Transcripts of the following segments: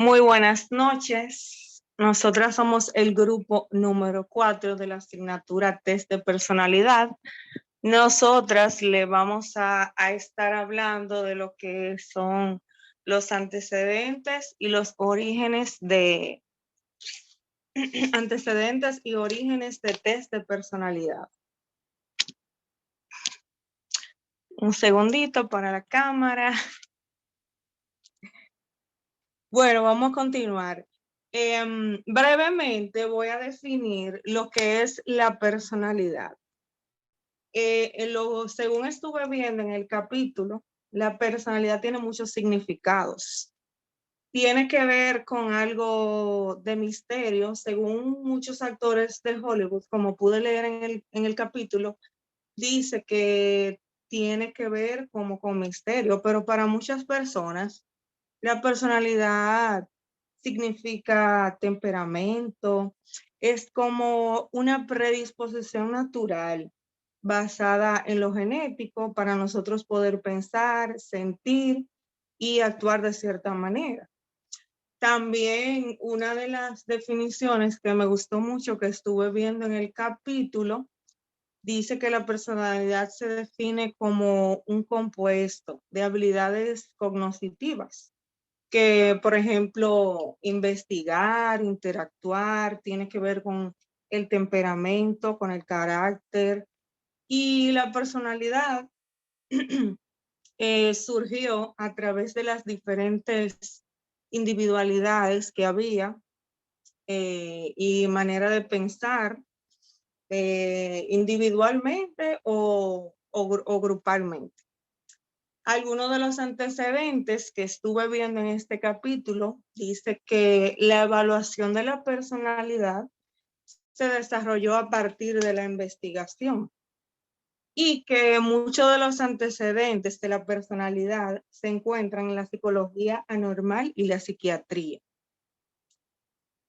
Muy buenas noches. Nosotras somos el grupo número 4 de la asignatura Test de Personalidad. Nosotras le vamos a estar hablando de lo que son los antecedentes y los orígenes de antecedentes y orígenes de test de personalidad. Un segundito para la cámara. Bueno, vamos a continuar. Brevemente voy a definir lo que es la personalidad. Según estuve viendo en el capítulo, la personalidad tiene muchos significados. Tiene que ver con algo de misterio, según muchos actores de Hollywood, como pude leer en el capítulo, dice que tiene que ver como con misterio, pero para muchas personas la personalidad significa temperamento, es como una predisposición natural basada en lo genético para nosotros poder pensar, sentir y actuar de cierta manera. También una de las definiciones que me gustó mucho que estuve viendo en el capítulo dice que la personalidad se define como un compuesto de habilidades cognitivas que, por ejemplo, investigar, interactuar, tiene que ver con el temperamento, con el carácter y la personalidad surgió a través de las diferentes individualidades que había y manera de pensar individualmente o grupalmente. Algunos de los antecedentes que estuve viendo en este capítulo dice que la evaluación de la personalidad se desarrolló a partir de la investigación y que muchos de los antecedentes de la personalidad se encuentran en la psicología anormal y la psiquiatría.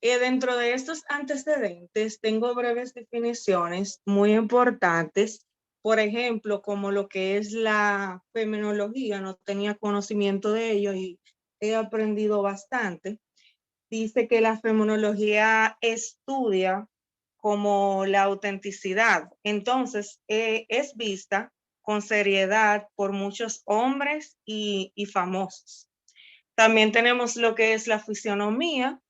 Dentro de estos antecedentes tengo breves definiciones muy importantes. Por ejemplo, como lo que es la fenomenología, no tenía conocimiento de ello y he aprendido bastante. Dice que la fenomenología estudia como la autenticidad. Entonces, es vista con seriedad por muchos hombres y famosos. También tenemos lo que es la fisionomía.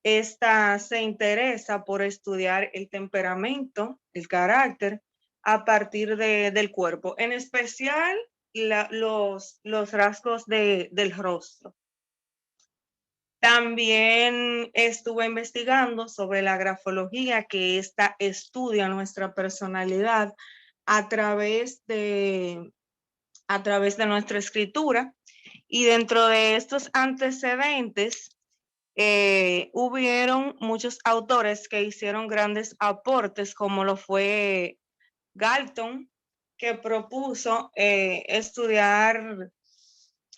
Esta se interesa por estudiar el temperamento, el carácter, a partir del cuerpo, en especial los rasgos del rostro. También estuve investigando sobre la grafología, que esta estudia nuestra personalidad a través de nuestra escritura. Y dentro de estos antecedentes, hubieron muchos autores que hicieron grandes aportes, como lo fue Galton, que propuso estudiar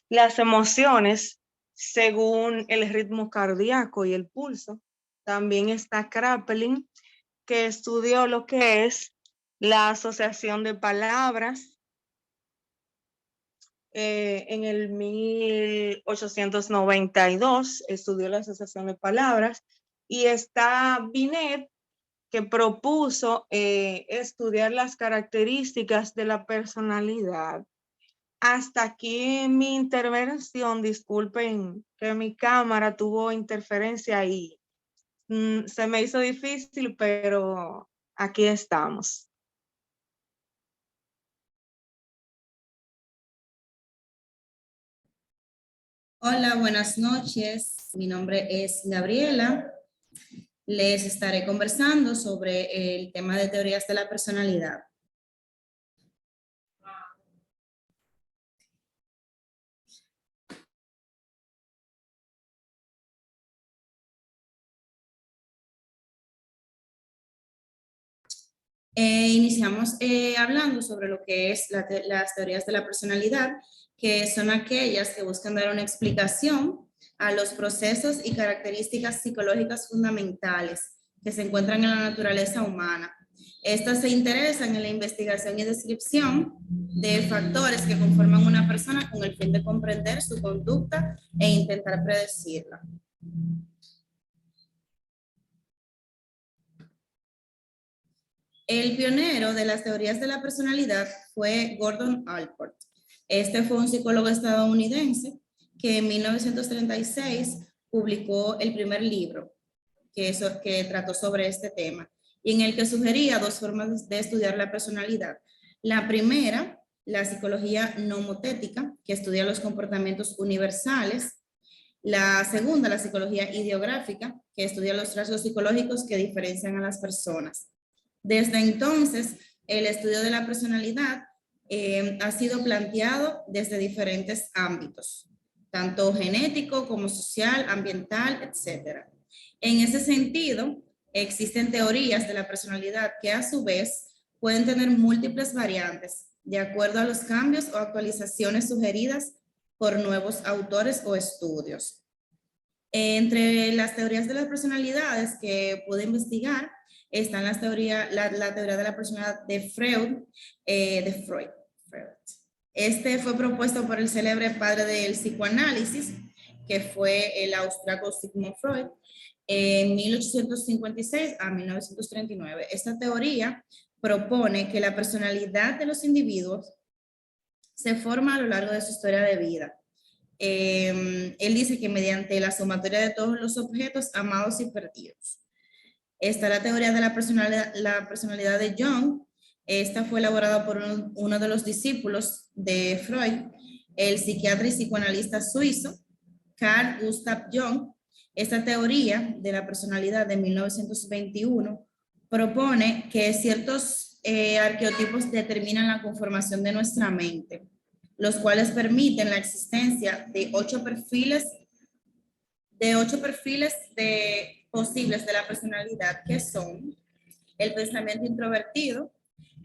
las emociones según el ritmo cardíaco y el pulso. También está Kraepelin, que estudió lo que es la asociación de palabras en el 1892 estudió la asociación de palabras, y está Binet, que propuso estudiar las características de la personalidad. Hasta aquí mi intervención. Disculpen que mi cámara tuvo interferencia y se me hizo difícil, pero aquí estamos. Hola, buenas noches. Mi nombre es Gabriela. Les estaré conversando sobre el tema de teorías de la personalidad. Iniciamos hablando sobre lo que es las teorías de la personalidad, que son aquellas que buscan dar una explicación a los procesos y características psicológicas fundamentales que se encuentran en la naturaleza humana. Estas se interesan en la investigación y descripción de factores que conforman una persona con el fin de comprender su conducta e intentar predecirla. El pionero de las teorías de la personalidad fue Gordon Allport. Este fue un psicólogo estadounidense que en 1936 publicó el primer libro que trató sobre este tema y en el que sugería dos formas de estudiar la personalidad. La primera, la psicología nomotética, que estudia los comportamientos universales. La segunda, la psicología ideográfica, que estudia los rasgos psicológicos que diferencian a las personas. Desde entonces, el estudio de la personalidad ha sido planteado desde diferentes ámbitos, tanto genético como social, ambiental, etc. En ese sentido, existen teorías de la personalidad que a su vez pueden tener múltiples variantes de acuerdo a los cambios o actualizaciones sugeridas por nuevos autores o estudios. Entre las teorías de las personalidades que pude investigar están la teoría de la personalidad de Freud. Este fue propuesto por el célebre padre del psicoanálisis, que fue el austríaco Sigmund Freud, en 1856 a 1939. Esta teoría propone que la personalidad de los individuos se forma a lo largo de su historia de vida. Él dice que mediante la sumatoria de todos los objetos amados y perdidos. Está la teoría de la personalidad de Jung. Esta fue elaborada por uno de los discípulos de Freud, el psiquiatra y psicoanalista suizo, Carl Gustav Jung. Esta teoría de la personalidad de 1921 propone que ciertos arqueotipos determinan la conformación de nuestra mente, los cuales permiten la existencia de 8 perfiles posibles de la personalidad, que son el pensamiento introvertido,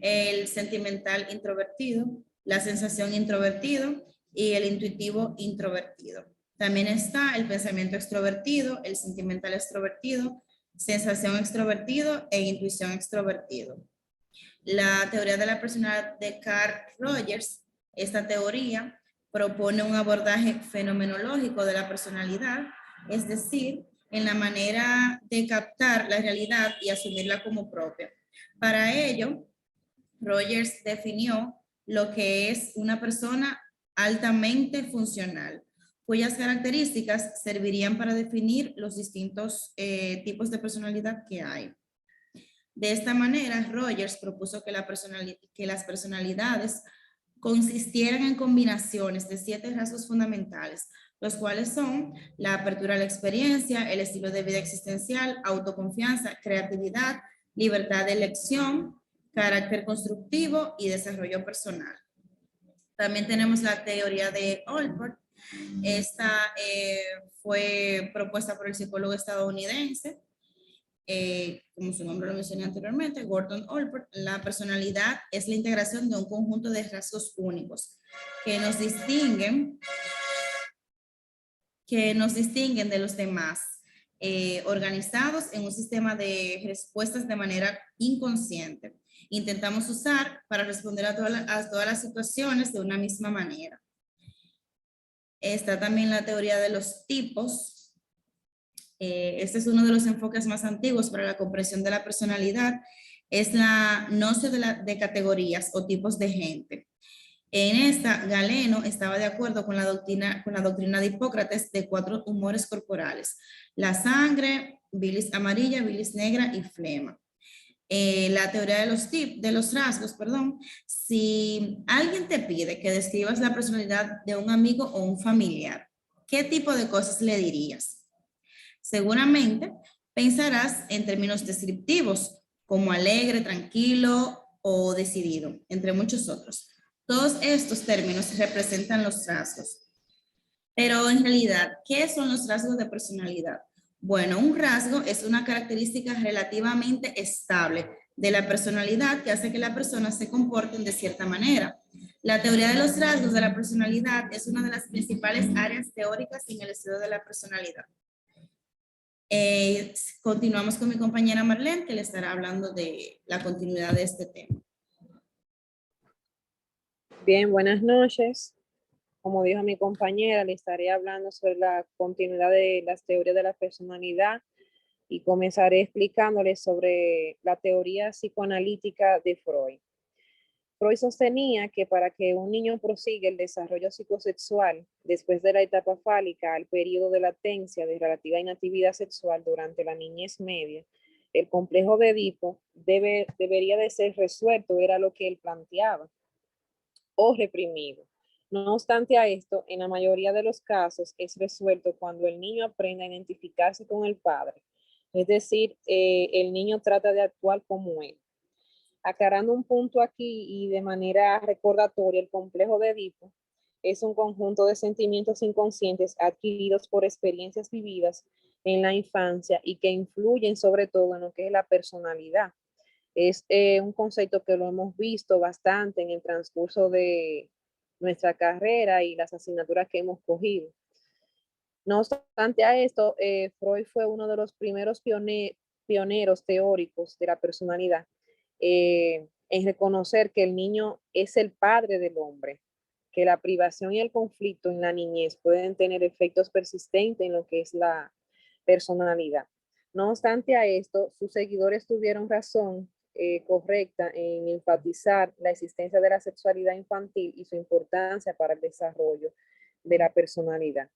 el sentimental introvertido, la sensación introvertido y el intuitivo introvertido. También está el pensamiento extrovertido, el sentimental extrovertido, sensación extrovertido e intuición extrovertido. La teoría de la personalidad de Carl Rogers, esta teoría propone un abordaje fenomenológico de la personalidad, es decir, en la manera de captar la realidad y asumirla como propia. Para ello, Rogers definió lo que es una persona altamente funcional, cuyas características servirían para definir los distintos tipos de personalidad que hay. De esta manera, Rogers propuso que las personalidades consistieran en combinaciones de 7 rasgos fundamentales, los cuales son la apertura a la experiencia, el estilo de vida existencial, autoconfianza, creatividad, libertad de elección, carácter constructivo y desarrollo personal. También tenemos la teoría de Allport. Esta fue propuesta por el psicólogo estadounidense, como su nombre lo mencioné anteriormente, Gordon Allport. La personalidad es la integración de un conjunto de rasgos únicos que nos distinguen de los demás, organizados en un sistema de respuestas de manera inconsciente. Intentamos usar para responder a todas las situaciones de una misma manera. Está también la teoría de los tipos. Este es uno de los enfoques más antiguos para la comprensión de la personalidad. Es la noción de categorías o tipos de gente. En esta, Galeno estaba de acuerdo con la doctrina de Hipócrates de 4 humores corporales: la sangre, bilis amarilla, bilis negra y flema. La teoría de los rasgos, si alguien te pide que describas la personalidad de un amigo o un familiar, ¿qué tipo de cosas le dirías? Seguramente pensarás en términos descriptivos, como alegre, tranquilo o decidido, entre muchos otros. Todos estos términos representan los rasgos. Pero en realidad, ¿qué son los rasgos de personalidad? Bueno, un rasgo es una característica relativamente estable de la personalidad que hace que la persona se comporte de cierta manera. La teoría de los rasgos de la personalidad es una de las principales áreas teóricas en el estudio de la personalidad. Continuamos con mi compañera Marlene, que le estará hablando de la continuidad de este tema. Bien, buenas noches. Como dijo mi compañera, le estaré hablando sobre la continuidad de las teorías de la personalidad y comenzaré explicándoles sobre la teoría psicoanalítica de Freud. Freud sostenía que para que un niño prosiga el desarrollo psicosexual después de la etapa fálica al periodo de latencia de relativa inactividad sexual durante la niñez media, el complejo de Edipo debería de ser resuelto, era lo que él planteaba, o reprimido. No obstante a esto, en la mayoría de los casos es resuelto cuando el niño aprende a identificarse con el padre. Es decir, el niño trata de actuar como él. Aclarando un punto aquí y de manera recordatoria, el complejo de Edipo es un conjunto de sentimientos inconscientes adquiridos por experiencias vividas en la infancia y que influyen sobre todo en lo que es la personalidad. Es un concepto que lo hemos visto bastante en el transcurso de nuestra carrera y las asignaturas que hemos cogido. No obstante a esto, Freud fue uno de los primeros pioneros teóricos de la personalidad en reconocer que el niño es el padre del hombre, que la privación y el conflicto en la niñez pueden tener efectos persistentes en lo que es la personalidad. No obstante a esto, sus seguidores tuvieron razón correcta en enfatizar la existencia de la sexualidad infantil y su importancia para el desarrollo de la personalidad.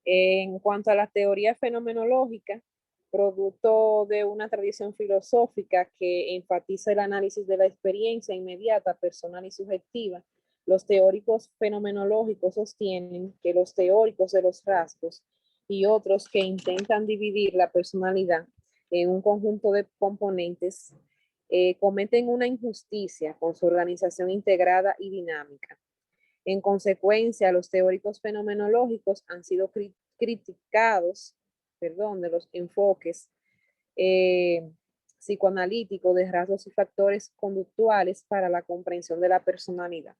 En cuanto a la teoría fenomenológica, producto de una tradición filosófica que enfatiza el análisis de la experiencia inmediata, personal y subjetiva, los teóricos fenomenológicos sostienen que los teóricos de los rasgos y otros que intentan dividir la personalidad en un conjunto de componentes cometen una injusticia con su organización integrada y dinámica. En consecuencia, los teóricos fenomenológicos han sido criticados, de los enfoques psicoanalíticos de rasgos y factores conductuales para la comprensión de la personalidad.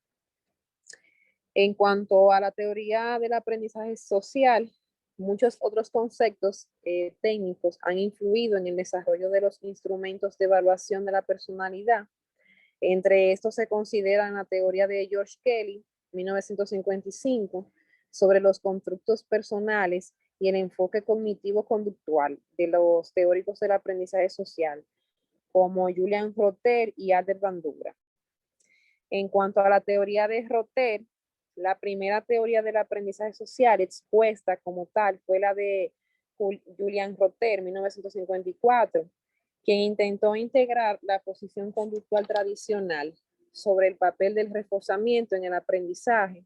En cuanto a la teoría del aprendizaje social, muchos otros conceptos técnicos han influido en el desarrollo de los instrumentos de evaluación de la personalidad. Entre estos se consideran la teoría de George Kelly, 1955, sobre los constructos personales y el enfoque cognitivo-conductual de los teóricos del aprendizaje social, como Julian Rotter y Albert Bandura. En cuanto a la teoría de Rotter, la primera teoría del aprendizaje social expuesta como tal fue la de Julian Rotter, 1954, quien intentó integrar la posición conductual tradicional sobre el papel del reforzamiento en el aprendizaje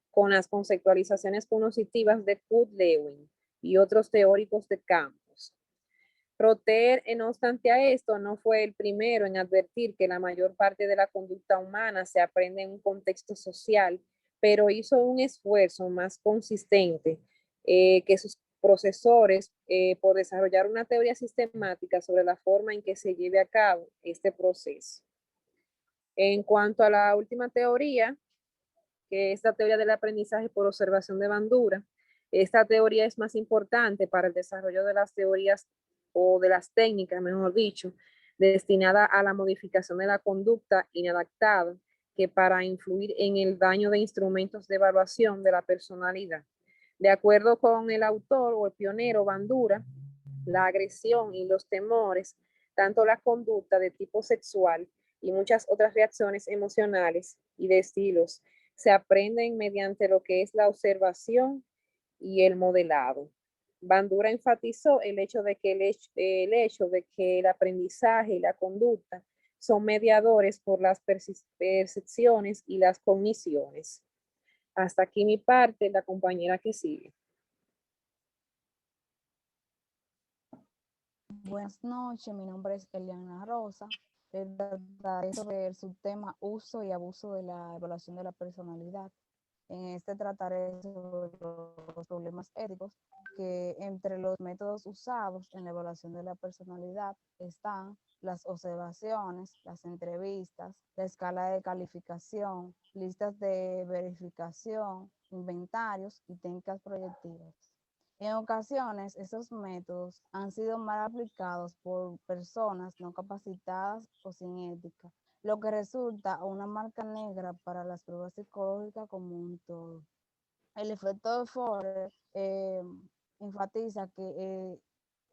con las conceptualizaciones cognitivas de Kurt Lewin y otros teóricos de campos. Rotter, no obstante a esto, no fue el primero en advertir que la mayor parte de la conducta humana se aprende en un contexto social, pero hizo un esfuerzo más consistente que sus procesores por desarrollar una teoría sistemática sobre la forma en que se lleve a cabo este proceso. En cuanto a la última teoría, que es la teoría del aprendizaje por observación de Bandura, esta teoría es más importante para el desarrollo de las teorías o de las técnicas, mejor dicho, destinada a la modificación de la conducta inadaptada que para influir en el daño de instrumentos de evaluación de la personalidad. De acuerdo con el autor o el pionero Bandura, la agresión y los temores, tanto la conducta de tipo sexual y muchas otras reacciones emocionales y de estilos, se aprenden mediante lo que es la observación y el modelado. Bandura enfatizó el hecho de que el aprendizaje y la conducta son mediadores por las percepciones y las cogniciones. Hasta aquí mi parte, la compañera que sigue. Buenas noches, mi nombre es Eliana Rosa. Trataré sobre el subtema uso y abuso de la evaluación de la personalidad. En este trataré sobre los problemas éticos que entre los métodos usados en la evaluación de la personalidad están las observaciones, las entrevistas, la escala de calificación, listas de verificación, inventarios y técnicas proyectivas. En ocasiones, esos métodos han sido mal aplicados por personas no capacitadas o sin ética, lo que resulta una marca negra para las pruebas psicológicas como un todo. El efecto de Forer enfatiza que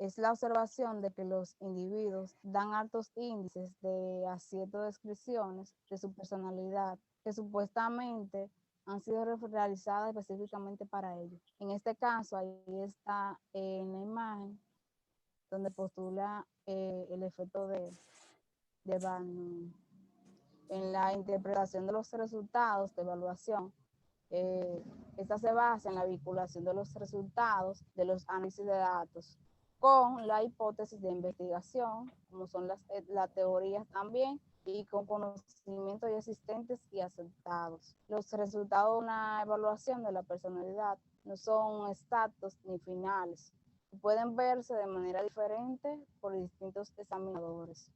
es la observación de que los individuos dan altos índices de acierto de descripciones de su personalidad que supuestamente han sido realizadas específicamente para ellos. En este caso, ahí está en la imagen donde postula el efecto de Van. En la interpretación de los resultados de evaluación, esta se basa en la vinculación de los resultados de los análisis de datos con la hipótesis de investigación, como son las teorías también, y con conocimientos ya existentes y aceptados. Los resultados de una evaluación de la personalidad no son exactos ni finales. Pueden verse de manera diferente por distintos examinadores.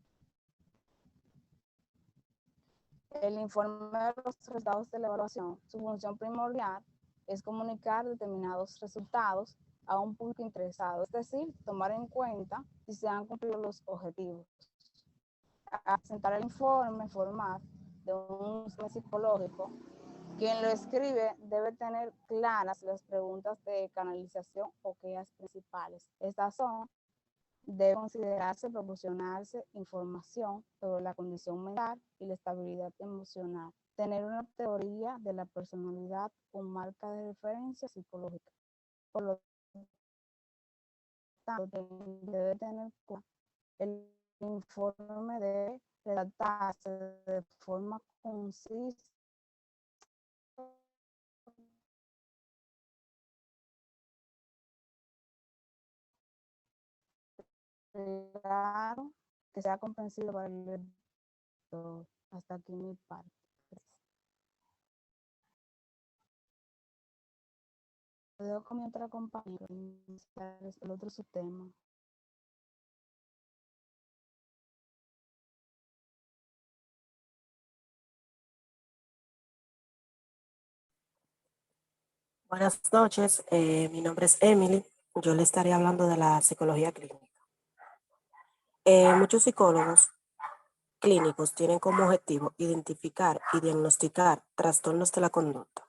El informe de los resultados de la evaluación, su función primordial es comunicar determinados resultados a un público interesado, es decir, tomar en cuenta si se han cumplido los objetivos. Al presentar el informe formal de un psicológico, quien lo escribe debe tener claras las preguntas de canalización o quejas principales. Estas son: debe considerarse proporcionarse información sobre la condición mental y la estabilidad emocional. Tener una teoría de la personalidad con marca de referencia psicológica. Por lo tanto, debe tener el informe de redactarse de forma concisa, claro, que sea comprensible para el lector. Hasta aquí mi parte. Lo dejo con mi otra compañera, el otro subtema. Buenas noches, mi nombre es Emily. Yo le estaré hablando de la psicología clínica. Muchos psicólogos clínicos tienen como objetivo identificar y diagnosticar trastornos de la conducta.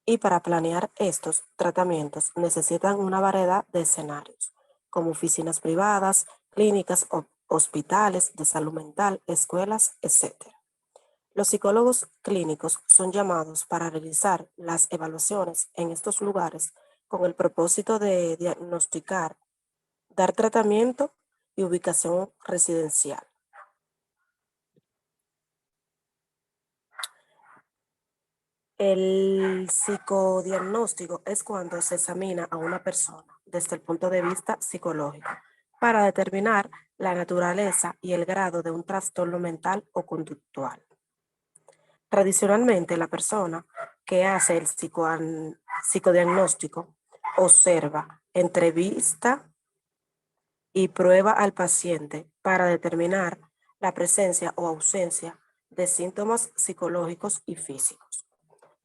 Y para planear estos tratamientos necesitan una variedad de escenarios, como oficinas privadas, clínicas, hospitales de salud mental, escuelas, etc. Los psicólogos clínicos son llamados para realizar las evaluaciones en estos lugares con el propósito de diagnosticar, dar tratamiento y ubicación residencial. El psicodiagnóstico es cuando se examina a una persona desde el punto de vista psicológico para determinar la naturaleza y el grado de un trastorno mental o conductual. Tradicionalmente, la persona que hace el psicodiagnóstico observa, entrevista y prueba al paciente para determinar la presencia o ausencia de síntomas psicológicos y físicos.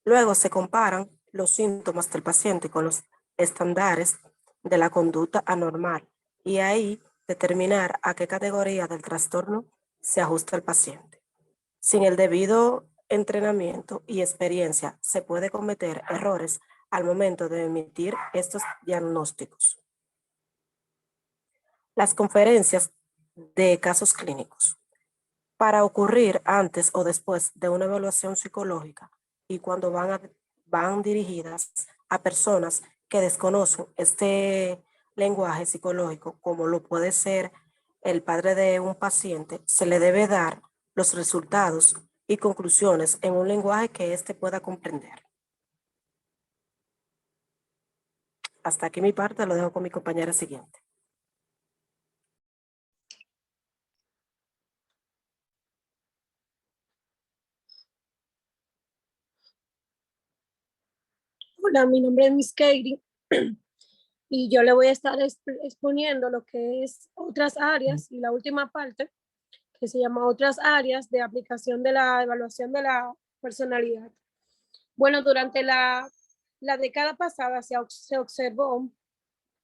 Luego se comparan los síntomas del paciente con los estándares de la conducta anormal y ahí determinar a qué categoría del trastorno se ajusta el paciente. Sin el debido entrenamiento y experiencia, se puede cometer errores al momento de emitir estos diagnósticos. Las conferencias de casos clínicos. Para ocurrir antes o después de una evaluación psicológica y cuando van dirigidas a personas que desconocen este lenguaje psicológico, como lo puede ser el padre de un paciente, se le debe dar los resultados y conclusiones en un lenguaje que éste pueda comprender. Hasta aquí mi parte, lo dejo con mi compañera siguiente. Hola, mi nombre es Miss Katie y yo le voy a estar exponiendo lo que es otras áreas y la última parte que se llama otras áreas de aplicación de la evaluación de la personalidad. Bueno, durante la década pasada se observó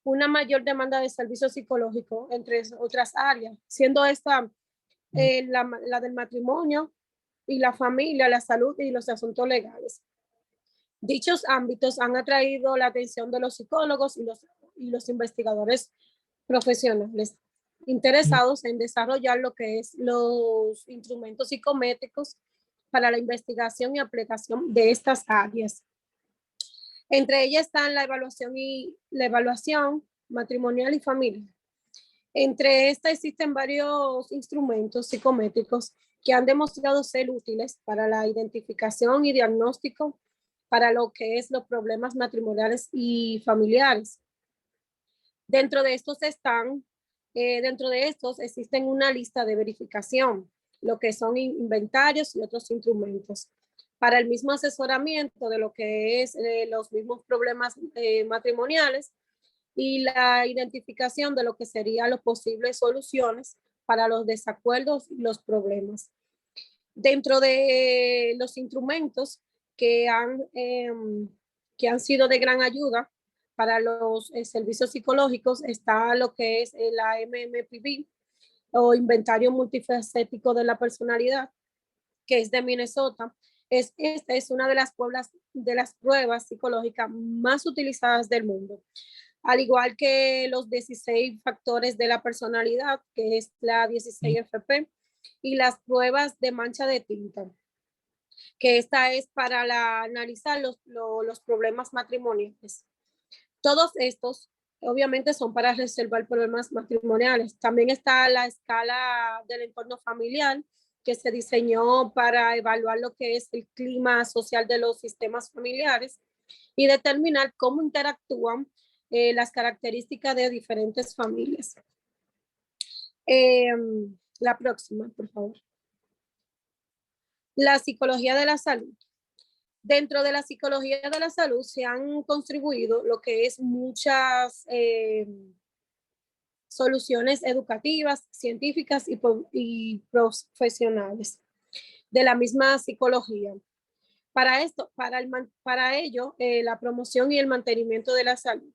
una mayor demanda de servicio psicológico entre otras áreas, siendo esta la del matrimonio y la familia, la salud y los asuntos legales. Dichos ámbitos han atraído la atención de los psicólogos y los investigadores profesionales interesados en desarrollar lo que es los instrumentos psicométricos para la investigación y aplicación de estas áreas. Entre ellas están la evaluación matrimonial y familiar. Entre estas existen varios instrumentos psicométricos que han demostrado ser útiles para la identificación y diagnóstico para lo que es los problemas matrimoniales y familiares. Dentro de estos existen una lista de verificación, lo que son inventarios y otros instrumentos para el mismo asesoramiento de lo que es los mismos problemas matrimoniales y la identificación de lo que serían las posibles soluciones para los desacuerdos y los problemas. Dentro de los instrumentos que han sido de gran ayuda para los servicios psicológicos está lo que es la MMPB o Inventario Multifacético de la Personalidad, que es de Minnesota. Esta es una de las pruebas psicológicas más utilizadas del mundo, al igual que los 16 factores de la personalidad, que es la 16FP, y las pruebas de mancha de tinta, que esta es para analizar los problemas matrimoniales. Todos estos, obviamente, son para resolver problemas matrimoniales. También está la escala del entorno familiar, que se diseñó para evaluar lo que es el clima social de los sistemas familiares y determinar cómo interactúan las características de diferentes familias. La próxima, por favor. La psicología de la salud. Dentro de la psicología de la salud se han contribuido lo que es muchas soluciones educativas, científicas y profesionales de la misma psicología. Para ello, la promoción y el mantenimiento de la salud.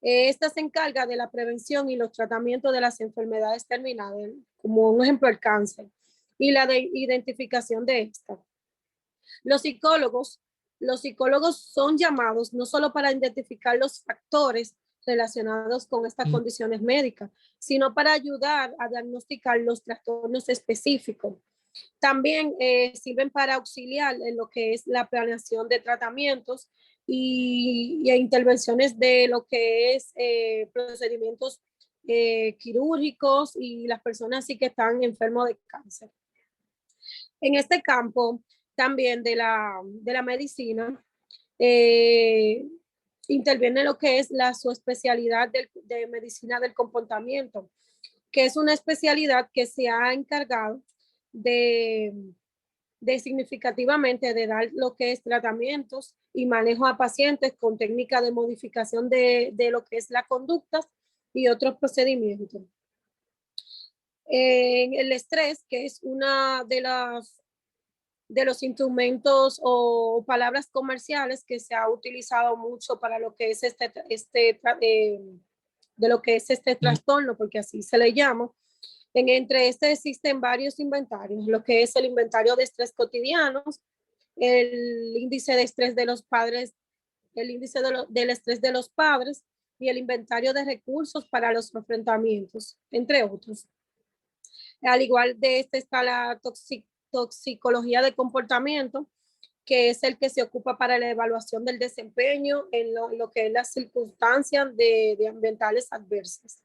Esta se encarga de la prevención y los tratamientos de las enfermedades terminales, como un ejemplo el cáncer, y la de identificación de esta. Los psicólogos son llamados no solo para identificar los factores relacionados con estas condiciones médicas, sino para ayudar a diagnosticar los trastornos específicos. También sirven para auxiliar en lo que es la planeación de tratamientos y intervenciones de lo que es procedimientos quirúrgicos y las personas sí que están enfermos de cáncer. En este campo también de la medicina, interviene lo que es su especialidad de medicina del comportamiento, que es una especialidad que se ha encargado de significativamente de dar lo que es tratamientos y manejo a pacientes con técnicas de modificación de lo que es la conducta y otros procedimientos. El estrés, que es una de los instrumentos o palabras comerciales que se ha utilizado mucho para lo que es este trastorno, porque así se le llama. Entre existen varios inventarios, lo que es el inventario de estrés cotidianos, el índice de estrés de los padres, el índice del estrés de los padres y el inventario de recursos para los enfrentamientos, entre otros. Al igual de está la toxicología de comportamiento, que es el que se ocupa para la evaluación del desempeño en lo que es las circunstancias de ambientales adversas.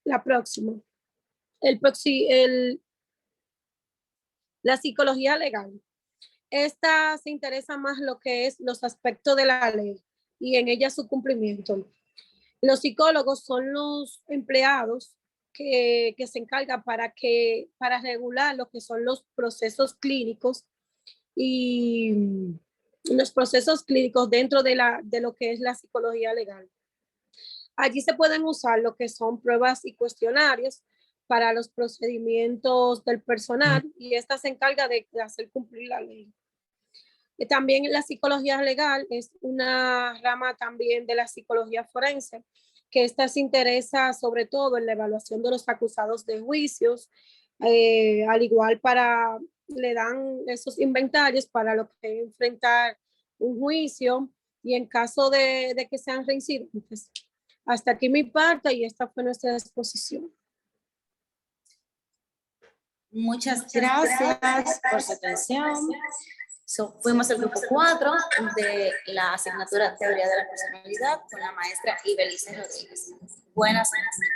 La próxima. La psicología legal. Esta se interesa más lo que es los aspectos de la ley y en ella su cumplimiento. Los psicólogos son los empleados que se encargan para regular lo que son los procesos clínicos y los procesos clínicos dentro de lo que es la psicología legal. Allí se pueden usar lo que son pruebas y cuestionarios para los procedimientos del personal y esta se encarga de hacer cumplir la ley. Y también la psicología legal es una rama también de la psicología forense, que esta se interesa sobre todo en la evaluación de los acusados de juicios, al igual le dan esos inventarios para lo que es enfrentar un juicio y en caso de que sean reincidentes, Hasta aquí mi parte y esta fue nuestra exposición. Muchas gracias por su atención. Fuimos el grupo 4 de la asignatura Teoría de la Personalidad con la maestra Ibelice Rodríguez. Buenas noches.